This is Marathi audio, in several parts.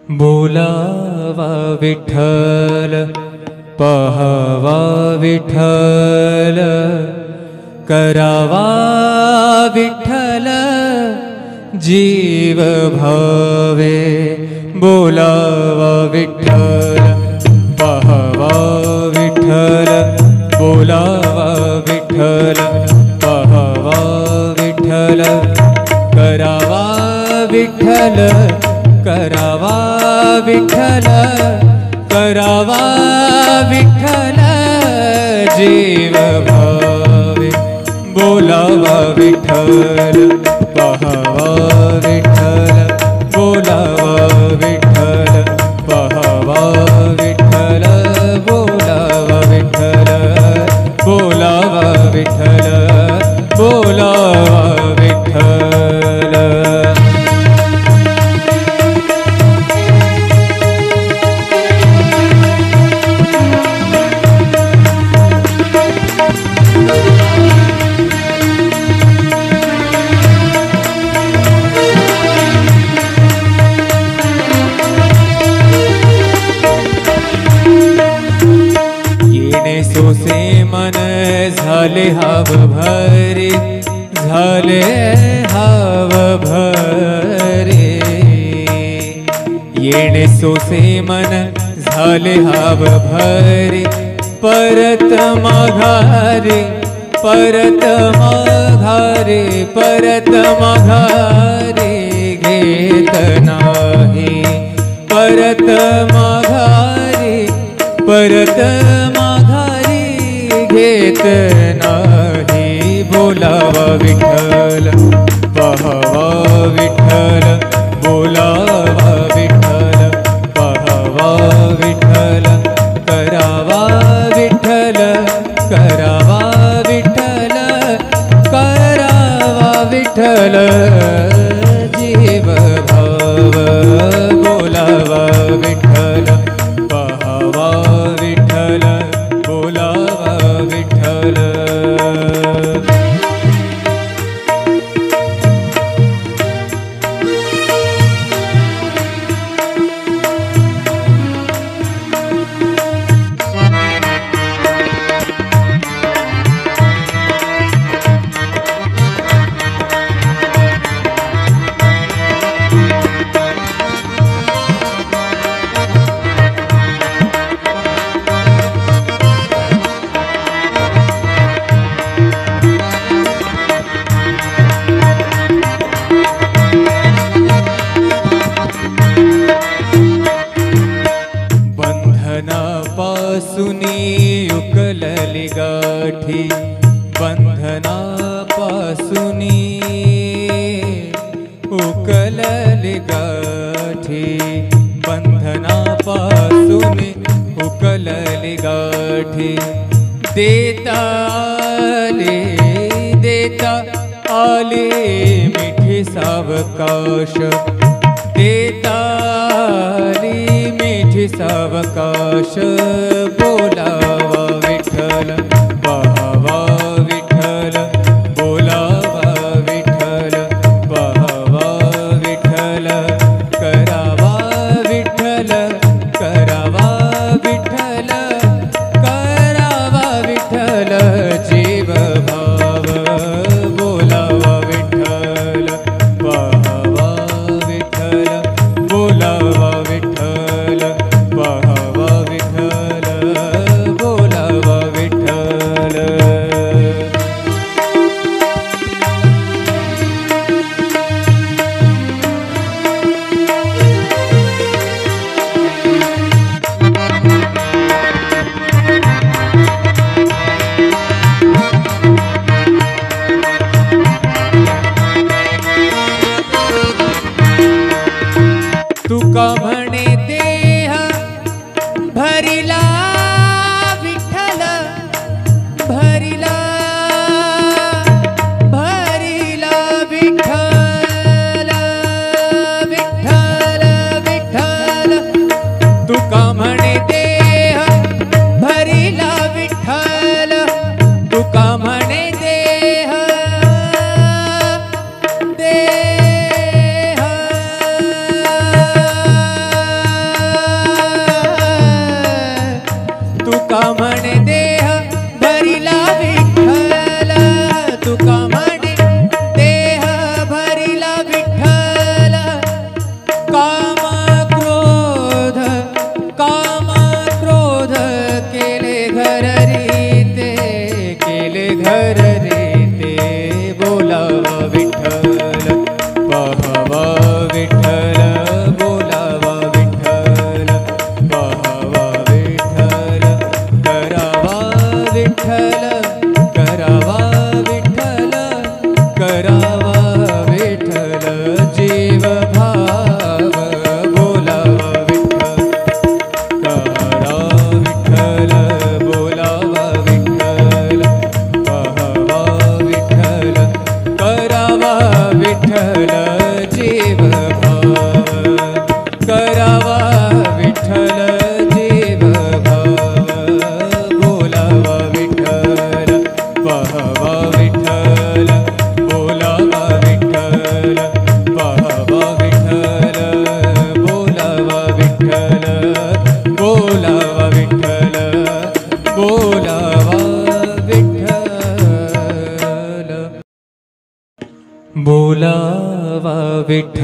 बोलावा विठ्ठल पहावा विठ्ठल करावा विठ्ठल जीव भावे। बोलावा विठ्ठल पहावा विठ्ठल बोलावा विठ्ठल पहावा विठ्ठल करावा विठ्ठल करावा विठ्ठल करावा विठ्ठल जीव भावे। बोलावा विठ्ठल पहावा विठ्ठल बोलावा विठ्ठल पहावा विठ्ठल बोलावा विठ्ठल बोलावा विठ्ठल बोलावा विठ्ठल। सोसे मन झाले हाव भरे झाले हाव भरे। येणे सोसे मन झाले हाव भरे परत माघारे परत माघारे परत माघारे घेत नाही परत माघारे परत माघारी घेत नाही। बोलावा विठ्ठल पहावा विठ्ठल बोलावा विठ्ठल पहावा विठ्ठल करावा विठ्ठल करावा विठ्ठल करावा विठ्ठल जीव भाव। बोलावा विठ्ठल पहावा विठ्ठल बोलावा विठ्ठल। बंधनापासुनी उकलली गाठी बंधनापासुनी उकलली गाठी बंधनापासुनी उकलली गाठी। देता आले मिठी सावकाश देता आली मिठी सावकाश। बोलावा विठ्ठल पहावा विठ्ठल बोलावा विठ्ठल पहावा विठ्ठल करावा विठ्ठल करावा विठ्ठल करावा विठ्ठल जीव भाव। बोलावा विठ्ठल पहावा विठ्ठल बोलावा विठ्ठल पहावा विठ्ठल बोलावा विठ्ठल। तुका म्हणे देह भरिला विठ्ठल भरिला भरिला विठ्ठल विठ्ठल विठ्ठल। तुका म्हणे देह भरिला विठ्ठल तुका म्हणे देह देह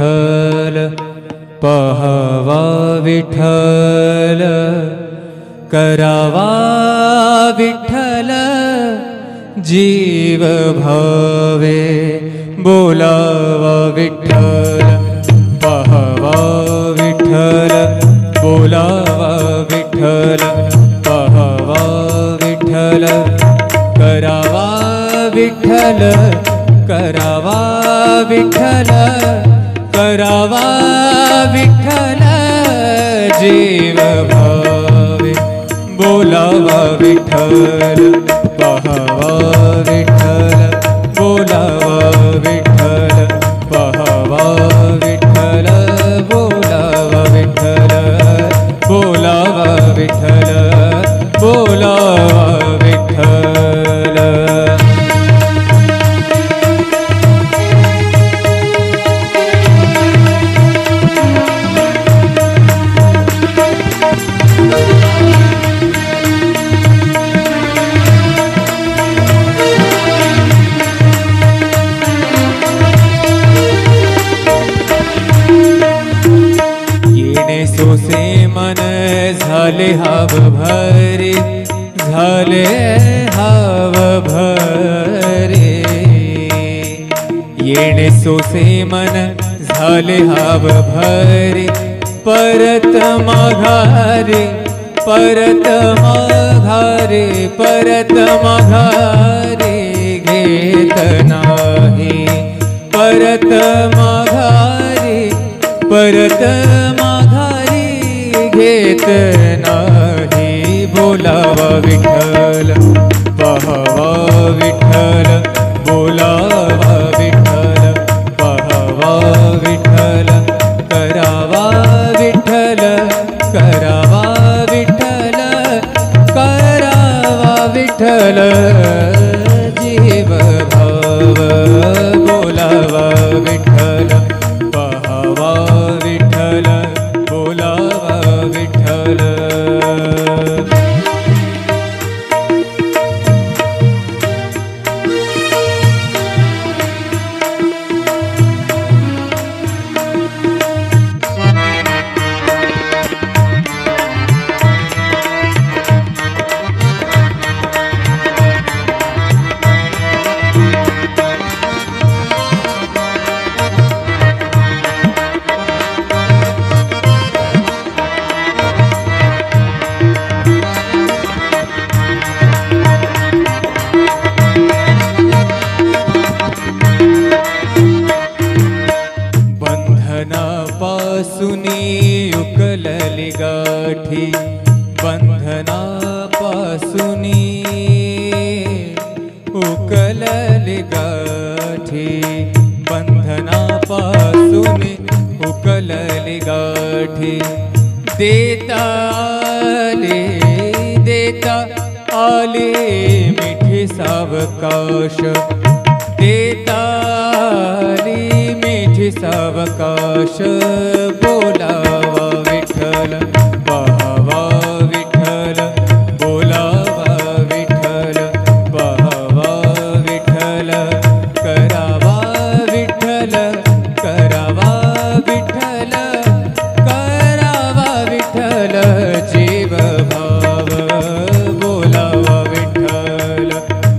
विठ्ठल पहावा विठ्ठल करावा विठ्ठल जीव भावे बोलावा विठ्ठल पहावा विठ्ठल बोलावा विठ्ठल पहावा विठ्ठल करावा विठ्ठल करावा विठ्ठल करावा विठ्ठल जीव भावे बोलावा विठ्ठल पहावा विठ्ठल बोलावा विठ्ठल पहावा विठ्ठल बोलावा विठ्ठल बोलावा विठ्ठल बोलावा विठ्ठल सोसे मन झाले हाव भरे झाले हाव भरे येणे सोसे मन झाले हाव भरे परत माघारे परत माघारे परत माघारे घेत नाही परत माघारे परत माघारी घेत नाही बोलावा विठ्ठल पहावा विठ्ठल बोलावा विठ्ठल पहावा विठ्ठल करावा विठ्ठल करावा विठ्ठल करावा विठ्ठल जीव भाव बोलावा विठ्ठल पहावा विठ्ठल बोलावा विठ्ठल बंधनापासूनी उकलली गाठी बंधनापासूनी उकलली गाठी बंधनापासूनी उकलली गाठी देता आले मिठी सावकाश देता आली मिठी सावकाश बोलावा विठ्ठल पहावा विठ्ठल बोलावा विठ्ठल पहावा विठ्ठल करावा विठ्ठल करावा विठ्ठल करावा विठ्ठल जीव भाव बोलावा विठ्ठल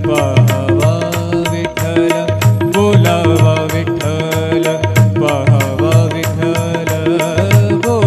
पहावा विठ्ठल बोलावा विठ्ठल पहावा विठ्ठल बोलावा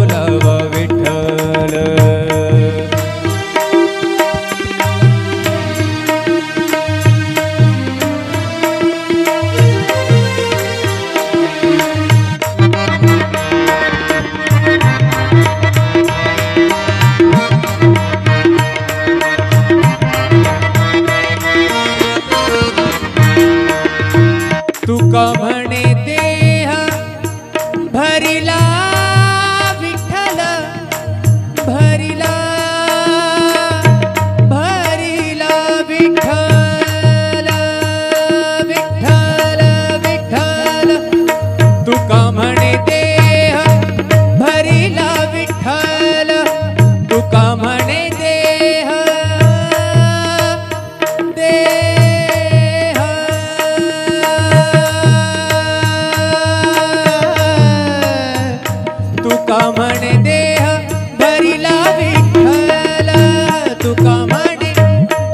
तुका म्हणे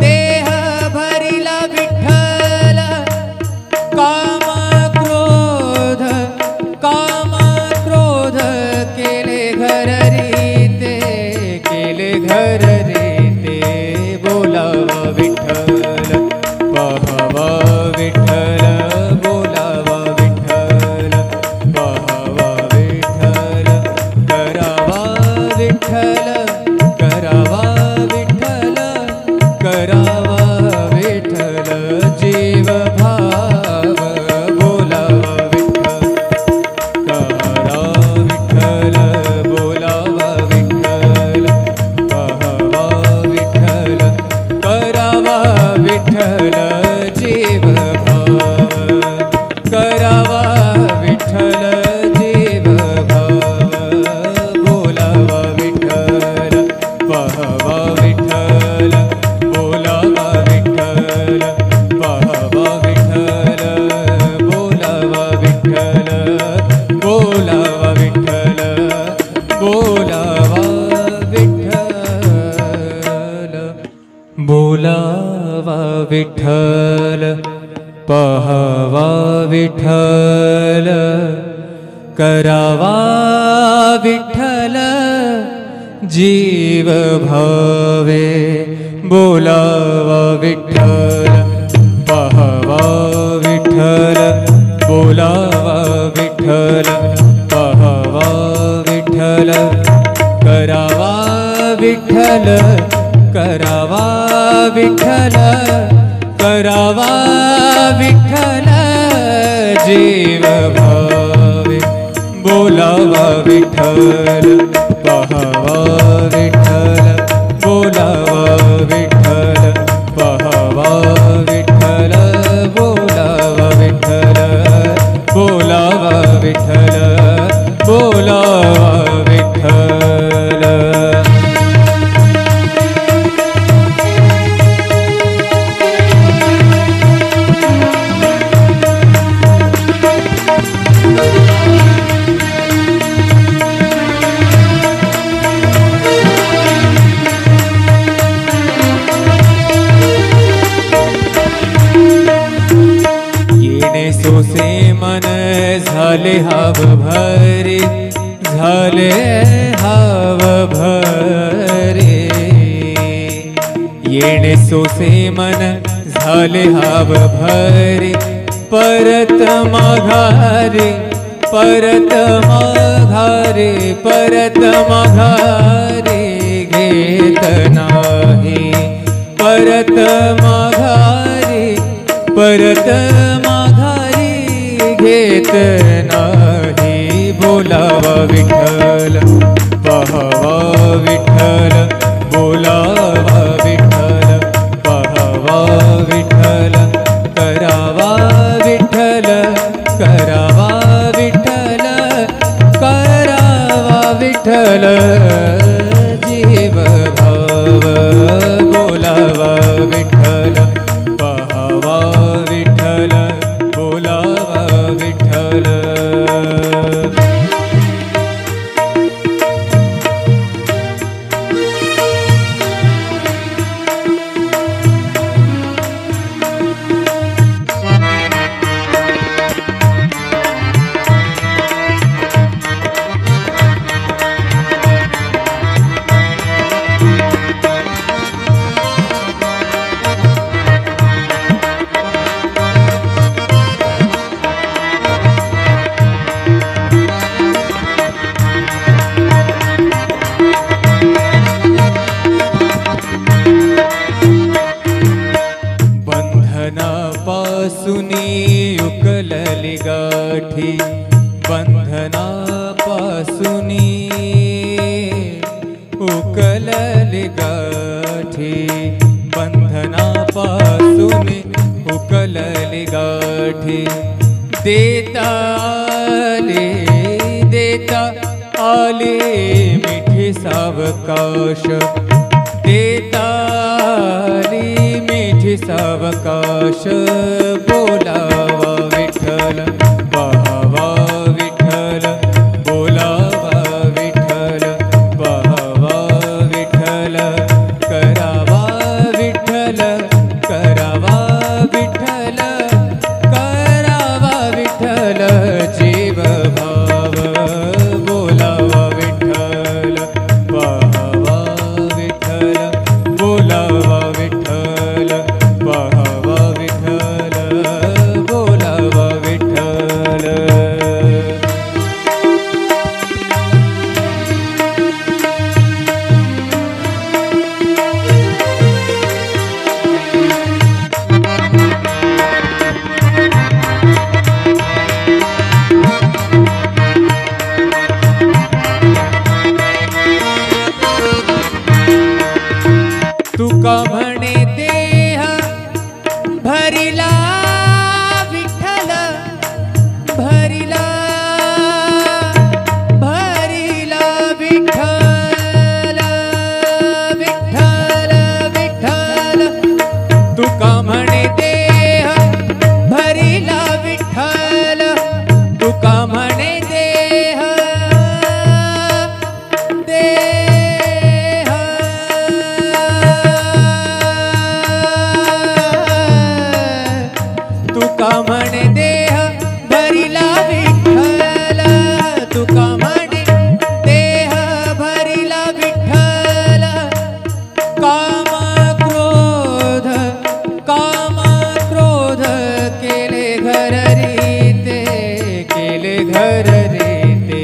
देह भरिला विठ्ठल काम क्रोध केले घर रीते बोलावा विठ्ठल पहावा विठ्ठल बोलावा विठ्ठल पहावा विठ्ठल करावा विठ्ठल करावा विठ्ठल करावा विठ्ठल जीव भाव बोलावा विठ्ठल करा विठ्ठल बोलावा विठ्ठल पहावा विठ्ठल करावा विठ्ठल जीव भाव करावा विठ्ठल जीव भाव बोलावा विठ्ठल पहावा विठ्ठल बोलावा विठ्ठल पहावा विठ्ठल बोलावा विठ्ठल बोलावा विठ्ठल बोलावा विठ्ठल बोलावा विठ्ठल पहावा विठ्ठल करावा विठ्ठल जीव भावे बोलावा विठ्ठल पहावा विठ्ठल बोलावा विठ्ठल पहावा विठ्ठल करावा विठ्ठल करावा विठ्ठल करावा विठ्ठल जीव भावे बोलावा विठ्ठल पहावा विठ्ठल बोलावा विठ्ठल पहावा विठ्ठल बोलावा विठ्ठल बोलावा विठ्ठल बोलावा विठ्ठल सोसे मन झाले हाव भरे झाले हाव भरे येणे सोसे मन झाले हाव भरे परत माघारे परत माघारे परत माघारे घेत नाही परत माघारे परत माघारी घेत नाही बोलावा विठ्ठल पहावा विठ्ठल बोलावा विठ्ठल पहावा विठ्ठल करावा विठ्ठल करावा विठ्ठल करावा विठ्ठल जीव भाव बोलावा विठ्ठल पहावा विठ्ठल बोलावा विठ्ठल बंधनापासुनी उकलली गाठी बंधनापासुनी उकलली गाठी बंधनापासुनी उकलली गाठी देता आले मिठी सावकाश देता आली मिठी सावकाश बोलावा विठ्ठल पहावा विठ्ठल बोलावा विठ्ठल पहावा विठ्ठल करावा तुका म्हणे देह भरिला विठ्ठल भरिला भरिला विठ्ठल विठ्ठल विठ्ठल तुका म्हणे देह भरिला विठ्ठल तुका म्हणे देह देह तुका म्हणे देह भरिला विठ्ठल तुका म्हणे देह भरिला विठ्ठल काम क्रोध केले घर रीते केले घर रीते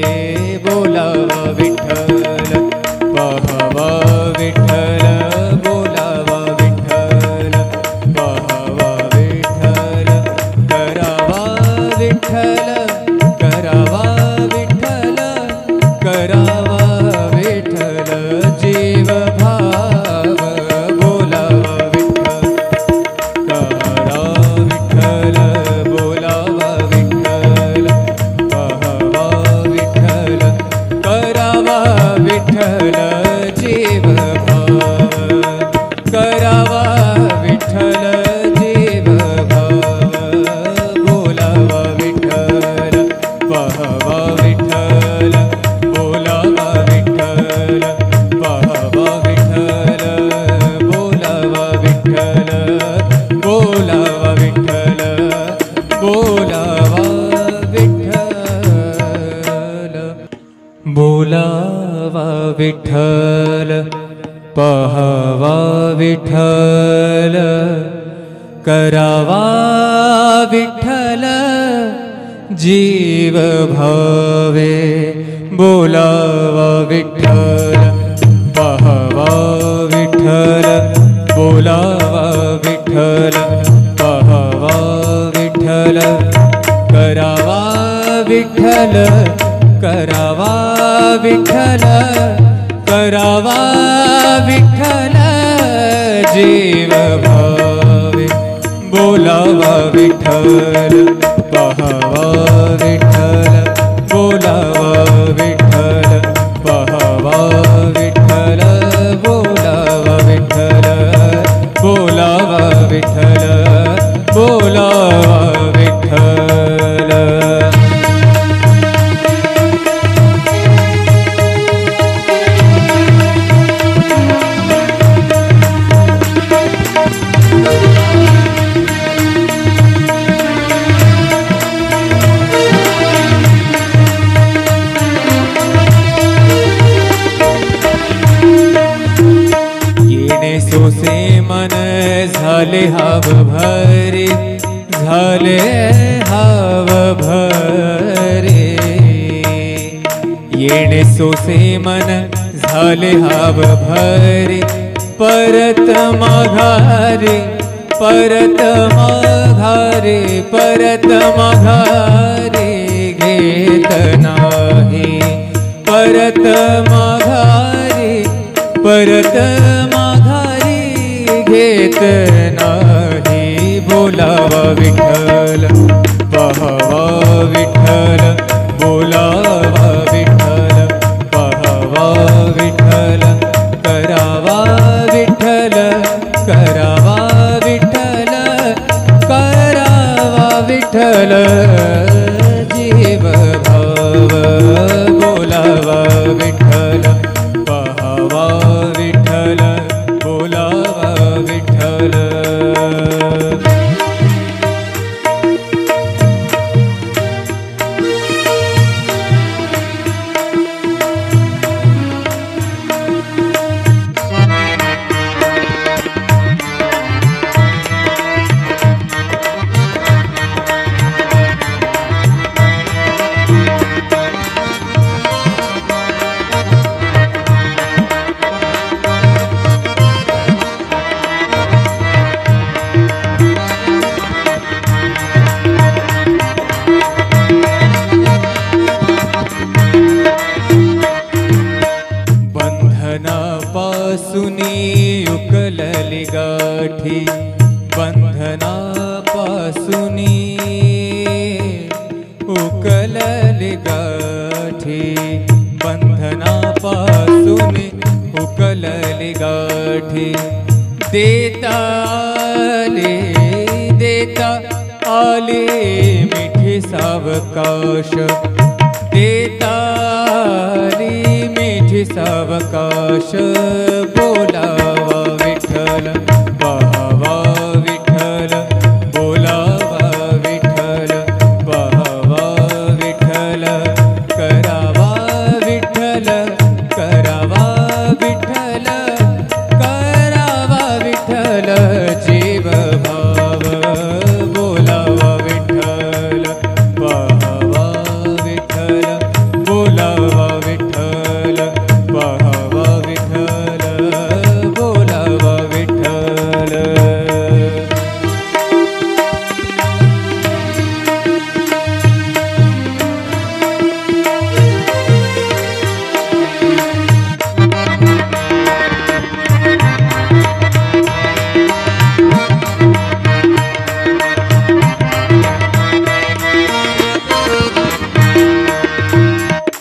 बोलावा विठ्ठल पाहावा विठ्ठल बोलावा विठ्ठल पाहावा विठ्ठल करावा विठ्ठल करावा विठ्ठल करावा विठ्ठल जीव भाव बोलावा विठ्ठल करा विठ्ठल बोलावा विठ्ठल पाहावा विठ्ठल करावा विठ्ठल जीव भाव करावा विठ्ठल जीव भाव बोलावा विठ्ठल पाहावा विठ्ठल बोलावा विठ्ठल पाहावा विठ्ठल बोलावा विठ्ठल बोलावा विठ्ठल बोलावा विठ्ठल बोलावा विठ्ठल पाहावा विठ्ठल करावा विठ्ठल जीव भावे बोलावा विठ्ठल पाहावा विठ्ठल बोलावा विठ्ठल पाहावा विठ्ठल करावा विठ्ठल करावा विठ्ठल करावा विठ्ठल जीव भावे बोलावा विठ्ठल पाहावा विठ्ठल बोलावा विठ्ठल पाहावा विठ्ठल बोलावा विठ्ठल बोलावा विठ्ठल बोलावा विठ्ठल सोसे मन झाले हाव भरे झाले हाव भरे येणे सोसे मन झाले हाव भरे परत माघारे परत माघारे परत माघारे घेत नाही परत माघारे परत माघारी घेत नाही बोलावा विठ्ठल पाहावा विठ्ठल बोलावा विठ्ठल पाहावा विठ्ठल करावा विठ्ठल करावा विठ्ठल करावा विठ्ठल जीव भाव बोलावा विठ्ठल पाहावा विठ्ठल बोलावा विठ्ठल बंधनापासून युक्त उकलली गाठी बंधनापासूनी उकलली गाठी बंधनापासूनी उकलली गाठी देता आले मिठी सावकाश देता आली मिठी सावकाश बोलावा विठ्ठल पाहावा विठ्ठल बोलावा विठ्ठल पाहावा विठ्ठल करावा विठ्ठल करावा विठ्ठल करावा विठ्ठल जीव भाव बोलावा विठ्ठल पाहावा विठ्ठल बोलावा विठ्ठल पाहावा विठ्ठल बोलावा विठ्ठल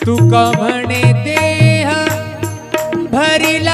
तुका म्हणे देह भरिला